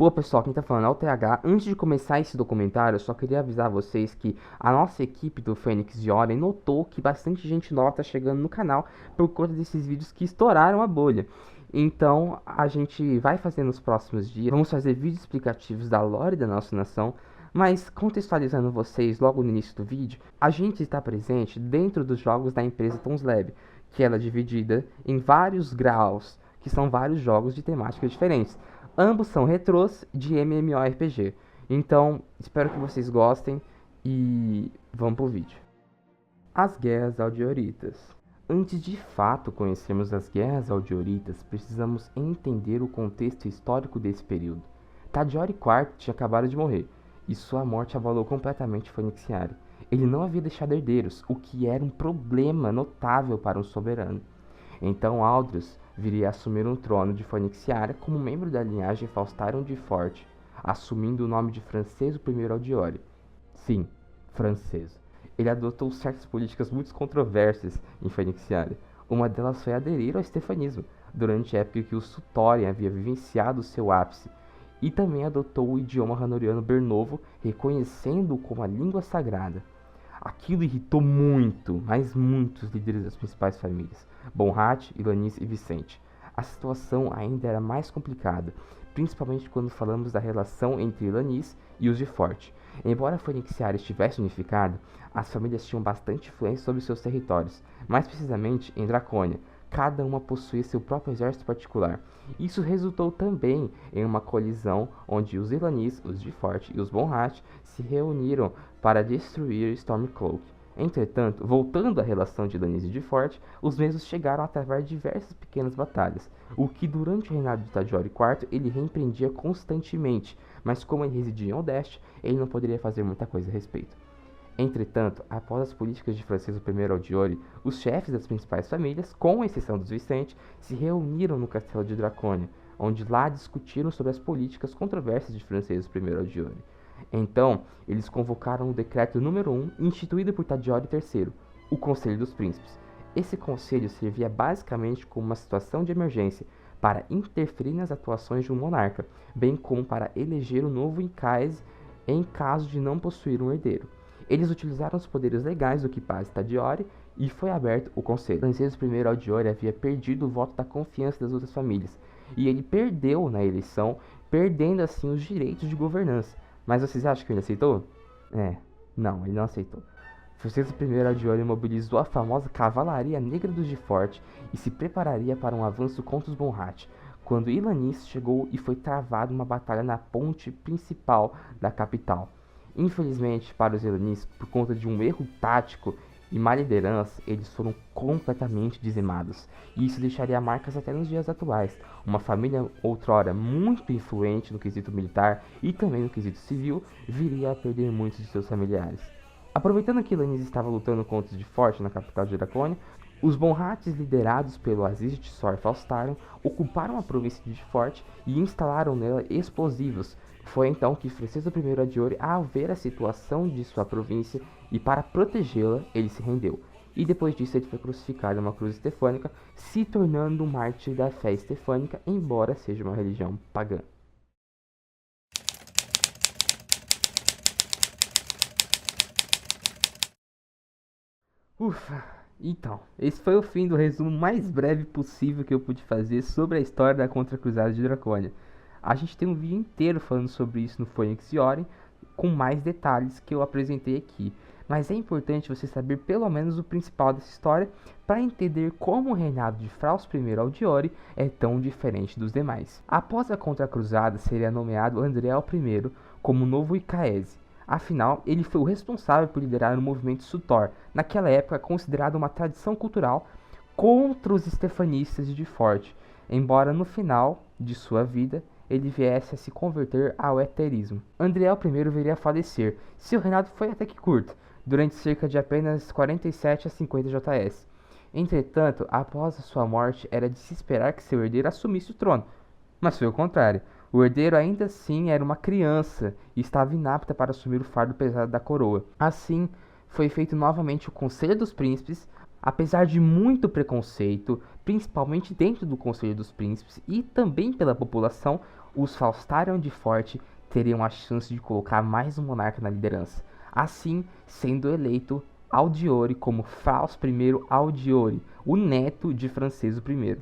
Boa, pessoal, quem tá falando é o TH. Antes de começar esse documentário, eu só queria avisar vocês que a nossa equipe do Fênix de Oren notou que bastante gente nova tá chegando no canal por conta desses vídeos que estouraram a bolha. Então, a gente vai fazer nos próximos dias, vamos fazer vídeos explicativos da lore da nossa nação, mas contextualizando vocês logo no início do vídeo, a gente está presente dentro dos jogos da empresa Tons Lab, que ela é dividida em vários graus, que são vários jogos de temáticas diferentes. Ambos são retrôs de MMORPG. Então, espero que vocês gostem e vamos pro vídeo. As Guerras Aldeoritas. Antes de fato conhecermos as Guerras Aldeoritas, precisamos entender o contexto histórico desse período. Tadiori IV tinha acabado de morrer, e sua morte abalou completamente Fênixiária. Ele não havia deixado herdeiros, o que era um problema notável para um soberano. Então Aldous viria a assumir um trono de Fênixiária como membro da linhagem Faustarion de Forte, assumindo o nome de Franceso I Aldiori. Sim, Franceso. Ele adotou certas políticas muito controversas em Fênixiária. Uma delas foi aderir ao estefanismo, durante a época que o Sutorien havia vivenciado seu ápice, e também adotou o idioma Hanoriano Bernovo, reconhecendo-o como a língua sagrada. Aquilo irritou muito, mas muitos líderes das principais famílias, Bonhat, Ilanis e Vicente. A situação ainda era mais complicada, principalmente quando falamos da relação entre Ilanis e os de Forte. Embora a Fênixiária estivesse unificada, as famílias tinham bastante influência sobre seus territórios, mais precisamente em Dracônia. Cada uma possuía seu próprio exército particular. Isso resultou também em uma colisão onde os Ilanis, os de Forte e os Bonhat se reuniram para destruir Stormcloak. Entretanto, voltando à relação de Ilanis e de Forte, os mesmos chegaram a travar diversas pequenas batalhas, o que durante o reinado de Tadiori IV ele repreendia constantemente, mas como ele residia em Odeste, ele não poderia fazer muita coisa a respeito. Entretanto, após as políticas de Franceso I Aldiori, os chefes das principais famílias, com exceção dos Vicente, se reuniram no castelo de Dracônia, onde lá discutiram sobre as políticas controversas de Franceso I Aldiori. Então, eles convocaram o decreto número 1, instituído por Tadiori III, o Conselho dos Príncipes. Esse conselho servia basicamente como uma situação de emergência para interferir nas atuações de um monarca, bem como para eleger um novo Incaes em caso de não possuir um herdeiro. Eles utilizaram os poderes legais do Kipaz Tadiori e foi aberto o conselho. Franceso I Aldiori havia perdido o voto da confiança das outras famílias, e ele perdeu na eleição, perdendo assim os direitos de governança. Mas vocês acham que ele aceitou? Não, ele não aceitou. Franceso I Aldiori mobilizou a famosa Cavalaria Negra dos de Forte e se prepararia para um avanço contra os Bonhat, quando Ilanis chegou e foi travada uma batalha na ponte principal da capital. Infelizmente para os Ilanis, por conta de um erro tático e má liderança, eles foram completamente dizimados, e isso deixaria marcas até nos dias atuais. Uma família outrora muito influente no quesito militar e também no quesito civil, viria a perder muitos de seus familiares. Aproveitando que Ilanis estava lutando contra os de Forte na capital de Dracônia, os Bonhats, liderados pelo Aziz de Sor Faustarion, ocuparam a província de Forte e instalaram nela explosivos. Foi então que Franceso I Aldiori, ao ver a situação de sua província e para protegê-la, ele se rendeu. E depois disso ele foi crucificado em uma cruz estefânica, se tornando um mártir da fé estefânica, embora seja uma religião pagã. Ufa! Então, esse foi o fim do resumo mais breve possível que eu pude fazer sobre a história da Contra-Cruzada de Dracônia. A gente tem um vídeo inteiro falando sobre isso no Fênix de Oren, com mais detalhes que eu apresentei aqui. Mas é importante você saber pelo menos o principal dessa história para entender como o reinado de Fraus I Aldiori é tão diferente dos demais. Após a Contra-Cruzada, seria nomeado Andreal I como novo Icaese. Afinal, ele foi o responsável por liderar o movimento Sutor, naquela época considerado uma tradição cultural contra os estefanistas de Forte, embora no final de sua vida ele viesse a se converter ao heterismo. Andreal I viria a falecer. Seu reinado foi até que curto, durante cerca de apenas 47 a 50 JS. Entretanto, após a sua morte, era de se esperar que seu herdeiro assumisse o trono, mas foi o contrário. O herdeiro ainda assim era uma criança e estava inapta para assumir o fardo pesado da coroa. Assim, foi feito novamente o Conselho dos Príncipes, apesar de muito preconceito, principalmente dentro do Conselho dos Príncipes e também pela população. os Faustarion de Forte teriam a chance de colocar mais um monarca na liderança, assim sendo eleito Aldiori como Fraus I Aldiori, o neto de Franceso I.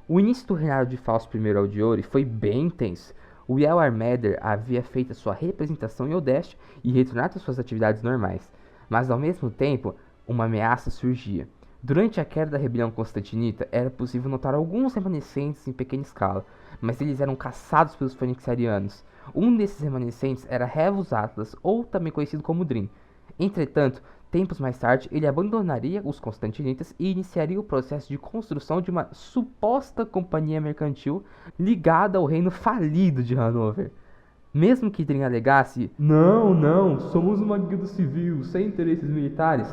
O início do reinado de Fausto I Aldiori foi bem intenso. O Eomer havia feito sua representação em Odeste e retornado às suas atividades normais, mas ao mesmo tempo, uma ameaça surgia. Durante a queda da rebelião constantinita, era possível notar alguns remanescentes em pequena escala, mas eles eram caçados pelos fenixiarianos. Um desses remanescentes era Revus Atlas, ou também conhecido como Drin. Entretanto, tempos mais tarde, ele abandonaria os Constantinitas e iniciaria o processo de construção de uma suposta companhia mercantil ligada ao reino falido de Hanover. Mesmo que Drin alegasse, não, somos uma guilda civil, sem interesses militares,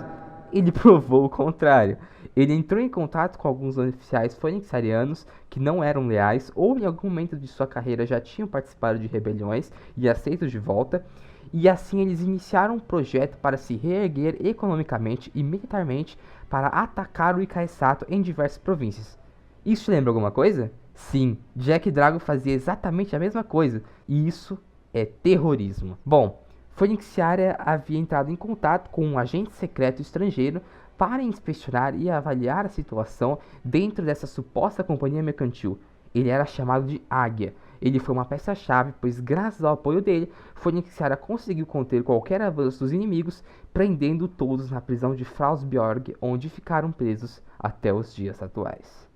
ele provou o contrário. Ele entrou em contato com alguns oficiais fenixiarianos que não eram leais ou em algum momento de sua carreira já tinham participado de rebeliões e aceitos de volta, e assim eles iniciaram um projeto para se reerguer economicamente e militarmente para atacar o Ikaesato em diversas províncias. Isso lembra alguma coisa? Sim, Jack Drago fazia exatamente a mesma coisa, e isso é terrorismo. Bom, Fenixiaria havia entrado em contato com um agente secreto estrangeiro para inspecionar e avaliar a situação dentro dessa suposta companhia mercantil. Ele era chamado de Águia. Ele foi uma peça-chave, pois graças ao apoio dele, Fenixiaria conseguiu conter qualquer avanço dos inimigos, prendendo todos na prisão de Frausbjorg, onde ficaram presos até os dias atuais.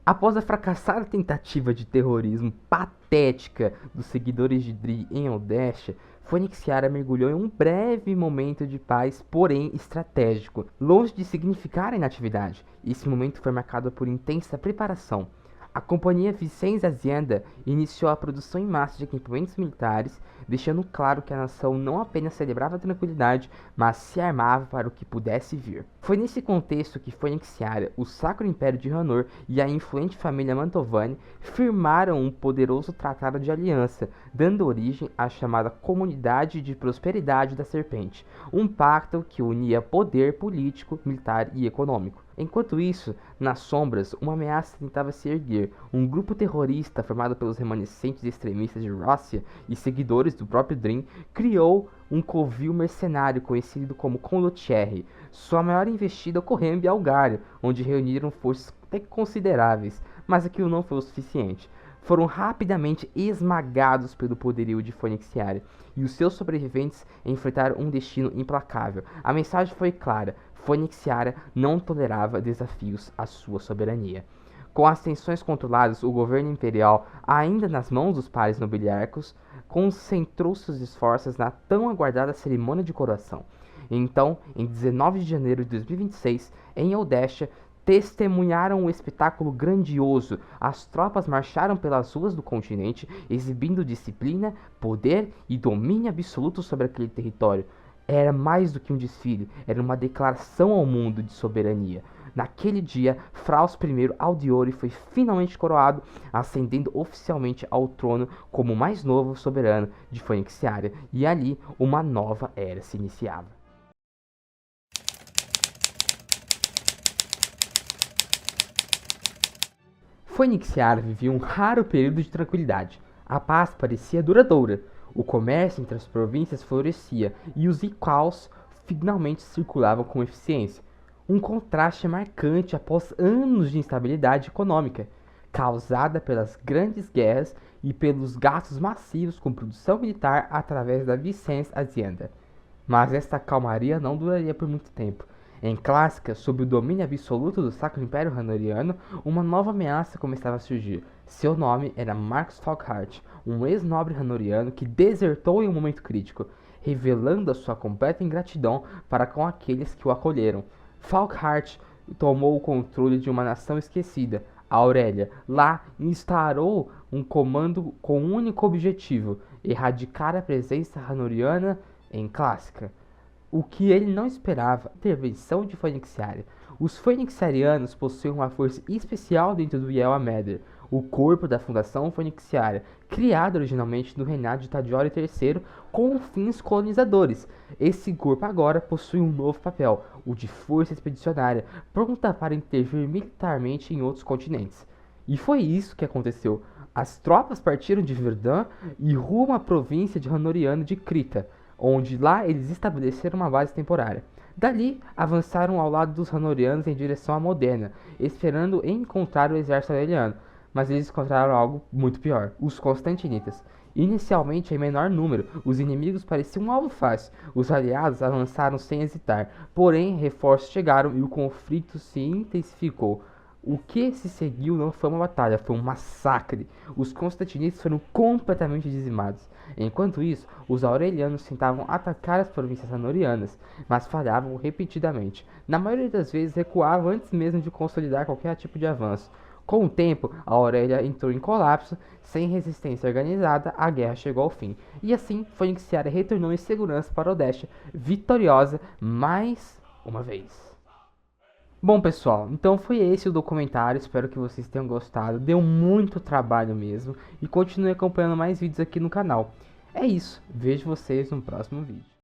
Após a fracassada tentativa de terrorismo patética dos seguidores de Dri em Odesha, Fenixiaria mergulhou em um breve momento de paz, porém estratégico, longe de significar a inatividade. Esse momento foi marcado por intensa preparação. A companhia Vicens Hacienda iniciou a produção em massa de equipamentos militares, deixando claro que a nação não apenas celebrava a tranquilidade, mas se armava para o que pudesse vir. Foi nesse contexto que Fenixiaria, o Sacro Império de Ranor e a influente família Mantovani firmaram um poderoso tratado de aliança, dando origem à chamada Comunidade de Prosperidade da Serpente, um pacto que unia poder político, militar e econômico. Enquanto isso, nas sombras, uma ameaça tentava se erguer. Um grupo terrorista formado pelos remanescentes extremistas de Rossia e seguidores do próprio Drin criou um covil mercenário conhecido como Condottieri. Sua maior investida ocorreu em Bialgária, onde reuniram forças até consideráveis, mas aquilo não foi o suficiente. Foram rapidamente esmagados pelo poderio de Fenixiaria, e os seus sobreviventes enfrentaram um destino implacável. A mensagem foi clara: Fenixiaria não tolerava desafios à sua soberania. Com as tensões controladas, o governo imperial, ainda nas mãos dos pares nobiliárquicos, concentrou seus esforços na tão aguardada cerimônia de coroação. Então, em 19 de janeiro de 2026, em Odesha, testemunharam um espetáculo grandioso. As tropas marcharam pelas ruas do continente, exibindo disciplina, poder e domínio absoluto sobre aquele território. Era mais do que um desfile, era uma declaração ao mundo de soberania. Naquele dia, Fraus I Aldiori foi finalmente coroado, ascendendo oficialmente ao trono como o mais novo soberano de Fenixiaria, e ali uma nova era se iniciava. Fenixiaria vivia um raro período de tranquilidade. A paz parecia duradoura. O comércio entre as províncias florescia e os icaus finalmente circulavam com eficiência. Um contraste marcante após anos de instabilidade econômica, causada pelas grandes guerras e pelos gastos massivos com produção militar através da Vicens Hacienda. Mas esta calmaria não duraria por muito tempo. Em Clássica, sob o domínio absoluto do Sacro Império Ranoriano, uma nova ameaça começava a surgir. Seu nome era Marcus Falkhart, um ex-nobre ranoriano que desertou em um momento crítico, revelando a sua completa ingratidão para com aqueles que o acolheram. Falkhart tomou o controle de uma nação esquecida, a Aurélia. Lá, instaurou um comando com um único objetivo: erradicar a presença ranoriana em Clássica. O que ele não esperava, a intervenção de Fenixiaria. Os Fenixiarianos possuíam uma força especial dentro do Eomer, o corpo da Fundação Fênixiária, criado originalmente no reinado de Tadiore III com fins colonizadores. Esse corpo agora possui um novo papel, o de força expedicionária, pronta para intervir militarmente em outros continentes. E foi isso que aconteceu. As tropas partiram de Verdun e rumo à província de Honoriano de Crita, onde lá eles estabeleceram uma base temporária. Dali, avançaram ao lado dos Honorianos em direção a Modena, esperando encontrar o exército aureliano, mas eles encontraram algo muito pior, os Constantinitas. Inicialmente em menor número, os inimigos pareciam um alvo fácil. Os aliados avançaram sem hesitar, porém reforços chegaram e o conflito se intensificou. O que se seguiu não foi uma batalha, foi um massacre. Os constantinitas foram completamente dizimados. Enquanto isso, os aurelianos tentavam atacar as províncias honorianas, mas falhavam repetidamente. Na maioria das vezes recuavam antes mesmo de consolidar qualquer tipo de avanço. Com o tempo, a Aurélia entrou em colapso, sem resistência organizada, a guerra chegou ao fim. E assim, Fênixiária retornou em segurança para Odessa, vitoriosa mais uma vez. Bom, pessoal, então foi esse o documentário, espero que vocês tenham gostado, deu muito trabalho mesmo, e continue acompanhando mais vídeos aqui no canal. É isso, vejo vocês no próximo vídeo.